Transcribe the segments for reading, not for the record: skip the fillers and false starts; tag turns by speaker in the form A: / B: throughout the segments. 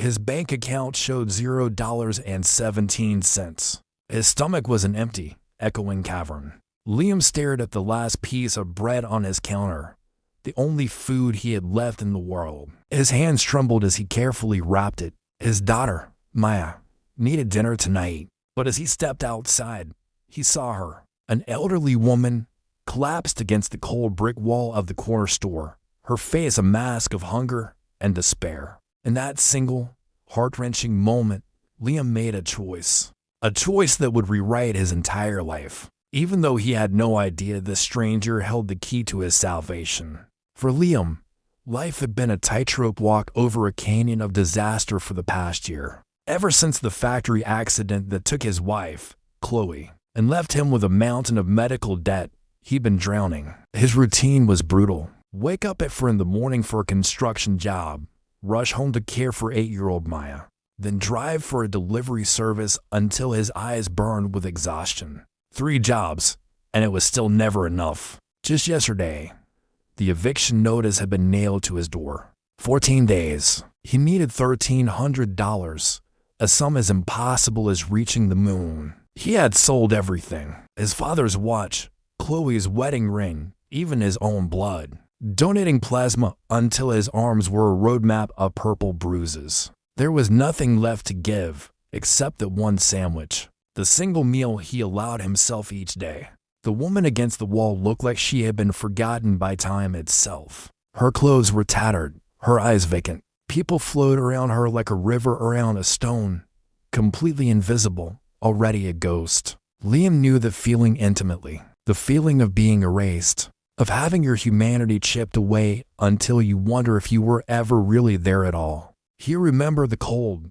A: His bank account showed $0.17. His stomach was an empty, echoing cavern. Liam stared at the last piece of bread on his counter, the only food he had left in the world. His hands trembled as he carefully wrapped it. His daughter, Maya, needed dinner tonight. But as he stepped outside, he saw her, an elderly woman, collapsed against the cold brick wall of the corner store, her face a mask of hunger and despair. In that single, heart-wrenching moment, Liam made a choice that would rewrite his entire life. Even though he had no idea this stranger held the key to his salvation. For Liam, life had been a tightrope walk over a canyon of disaster for the past year. Ever since the factory accident that took his wife, Chloe, and left him with a mountain of medical debt, he'd been drowning. His routine was brutal. Wake up at 4 in the morning for a construction job, rush home to care for 8-year-old Maya, then drive for a delivery service until his eyes burned with exhaustion. 3 jobs, and it was still never enough. Just yesterday, the eviction notice had been nailed to his door. 14 days. He needed $1,300, a sum as impossible as reaching the moon. He had sold everything. His father's watch, Chloe's wedding ring, even his own blood. Donating plasma until his arms were a roadmap of purple bruises. There was nothing left to give, except that one sandwich. The single meal he allowed himself each day. The woman against the wall looked like she had been forgotten by time itself. Her clothes were tattered, her eyes vacant. People flowed around her like a river around a stone, completely invisible, already a ghost. Liam knew the feeling intimately, the feeling of being erased, of having your humanity chipped away until you wonder if you were ever really there at all. He remembered the cold,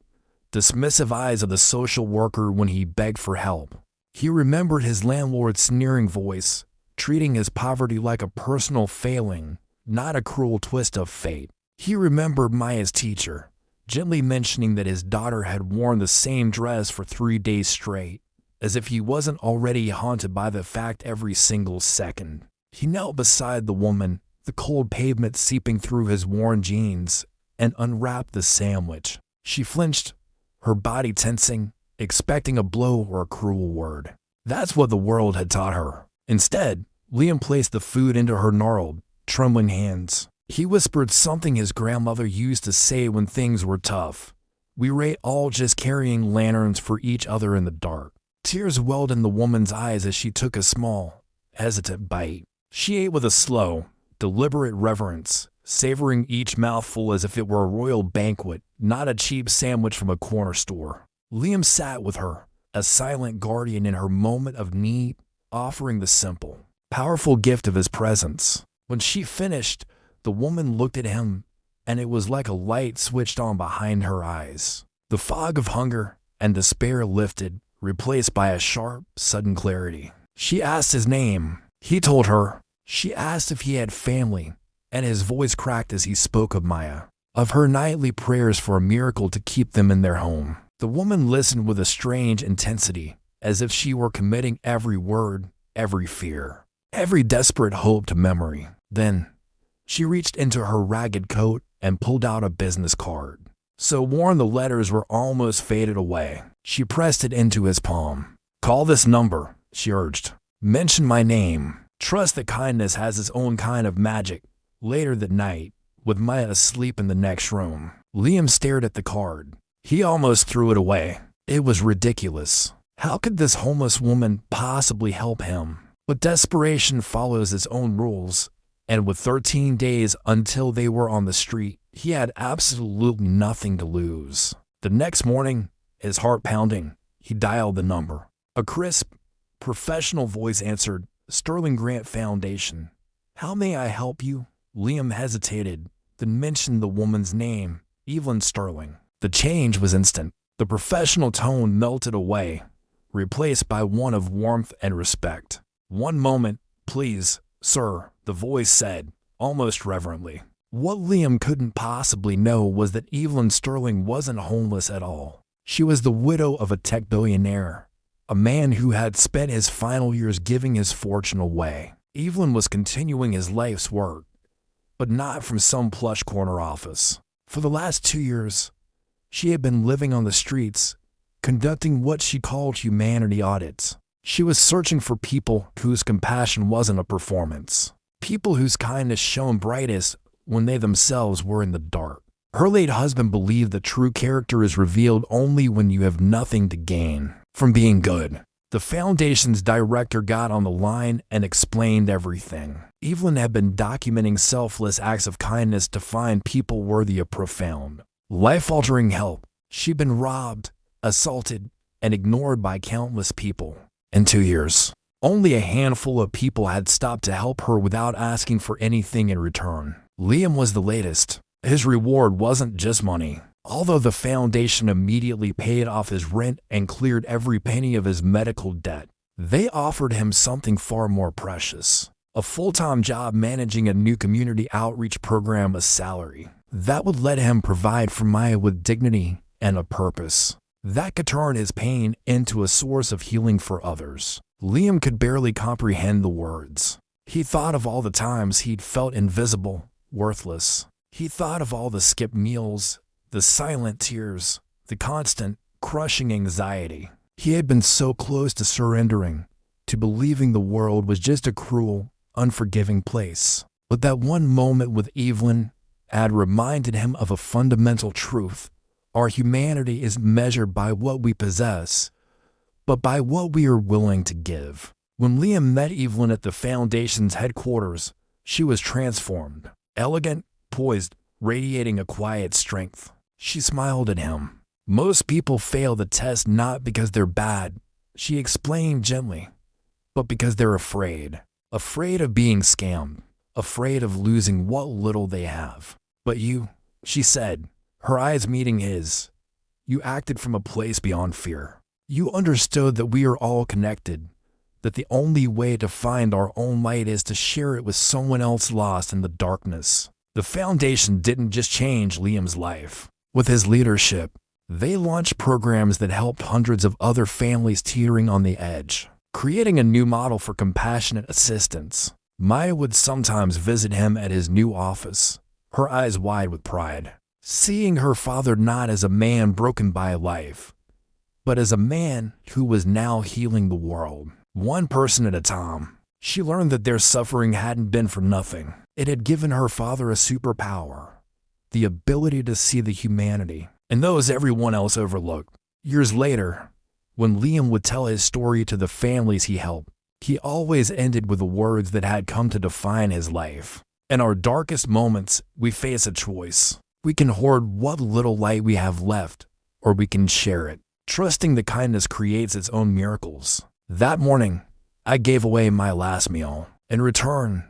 A: dismissive eyes of the social worker when he begged for help. He remembered his landlord's sneering voice, treating his poverty like a personal failing, not a cruel twist of fate. He remembered Maya's teacher, gently mentioning that his daughter had worn the same dress for 3 days straight, as if he wasn't already haunted by the fact every single second. He knelt beside the woman, the cold pavement seeping through his worn jeans, and unwrapped the sandwich. She flinched, her body tensing, expecting a blow or a cruel word. That's what the world had taught her. Instead, Liam placed the food into her gnarled, trembling hands. He whispered something his grandmother used to say when things were tough. We were all just carrying lanterns for each other in the dark. Tears welled in the woman's eyes as she took a small, hesitant bite. She ate with a slow, deliberate reverence, savoring each mouthful as if it were a royal banquet, not a cheap sandwich from a corner store. Liam sat with her, a silent guardian in her moment of need, offering the simple, powerful gift of his presence. When she finished, the woman looked at him, and it was like a light switched on behind her eyes. The fog of hunger and despair lifted, replaced by a sharp, sudden clarity. She asked his name. He told her. She asked if he had family, and his voice cracked as he spoke of Maya, of her nightly prayers for a miracle to keep them in their home. The woman listened with a strange intensity, as if she were committing every word, every fear, every desperate hope to memory. Then, she reached into her ragged coat and pulled out a business card. So worn the letters were almost faded away. She pressed it into his palm. "Call this number," she urged. "Mention my name. Trust that kindness has its own kind of magic." Later that night, with Maya asleep in the next room, Liam stared at the card. He almost threw it away. It was ridiculous. How could this homeless woman possibly help him? But desperation follows its own rules, and with 13 days until they were on the street, he had absolutely nothing to lose. The next morning, his heart pounding, he dialed the number. A crisp, professional voice answered, "Sterling Grant Foundation. How may I help you?" Liam hesitated, then mentioned the woman's name, Evelyn Sterling. The change was instant. The professional tone melted away, replaced by one of warmth and respect. "One moment, please, sir," the voice said, almost reverently. What Liam couldn't possibly know was that Evelyn Sterling wasn't homeless at all. She was the widow of a tech billionaire, a man who had spent his final years giving his fortune away. Evelyn was continuing his life's work, but not from some plush corner office. For the last 2 years, She had been living on the streets, conducting what she called humanity audits. She was searching for people whose compassion wasn't a performance, people whose kindness shone brightest when they themselves were in the dark. Her late husband believed that true character is revealed only when you have nothing to gain from being good. The foundation's director got on the line and explained everything. Evelyn had been documenting selfless acts of kindness to find people worthy of profound, life-altering help. She'd been robbed, assaulted, and ignored by countless people. In 2 years, only a handful of people had stopped to help her without asking for anything in return. Liam was the latest. His reward wasn't just money. Although the foundation immediately paid off his rent and cleared every penny of his medical debt, they offered him something far more precious: a full-time job managing a new community outreach program, a salary that would let him provide for Maya with dignity and a purpose that could turn his pain into a source of healing for others. Liam could barely comprehend the words. He thought of all the times he'd felt invisible, worthless. He thought of all the skipped meals, the silent tears, the constant, crushing anxiety. He had been so close to surrendering, to believing the world was just a cruel, unforgiving place. But that one moment with Evelyn had reminded him of a fundamental truth. Our humanity is measured by what we possess, but by what we are willing to give. When Liam met Evelyn at the Foundation's headquarters, she was transformed, elegant, poised, radiating a quiet strength. She smiled at him. Most people fail the test not because they're bad, she explained gently, but because they're afraid. Afraid of being scammed, afraid of losing what little they have. But you, she said, her eyes meeting his, you acted from a place beyond fear. You understood that we are all connected, that the only way to find our own light is to share it with someone else lost in the darkness. The Foundation didn't just change Liam's life. With his leadership, they launched programs that helped hundreds of other families teetering on the edge, creating a new model for compassionate assistance. Maya would sometimes visit him at his new office, her eyes wide with pride, seeing her father not as a man broken by life, but as a man who was now healing the world, one person at a time. She learned that their suffering hadn't been for nothing. It had given her father a superpower, the ability to see the humanity in those everyone else overlooked. Years later, when Liam would tell his story to the families he helped, he always ended with the words that had come to define his life. In our darkest moments, we face a choice. We can hoard what little light we have left, or we can share it, trusting that kindness creates its own miracles. That morning, I gave away my last meal. In return,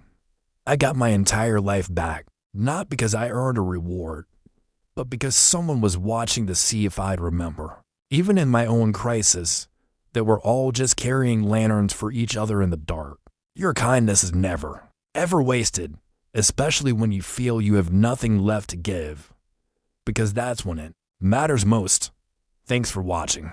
A: I got my entire life back, not because I earned a reward, but because someone was watching to see if I'd remember. Even in my own crisis, that we're all just carrying lanterns for each other in the dark. Your kindness is never, ever wasted, especially when you feel you have nothing left to give, because that's when it matters most. Thanks for watching.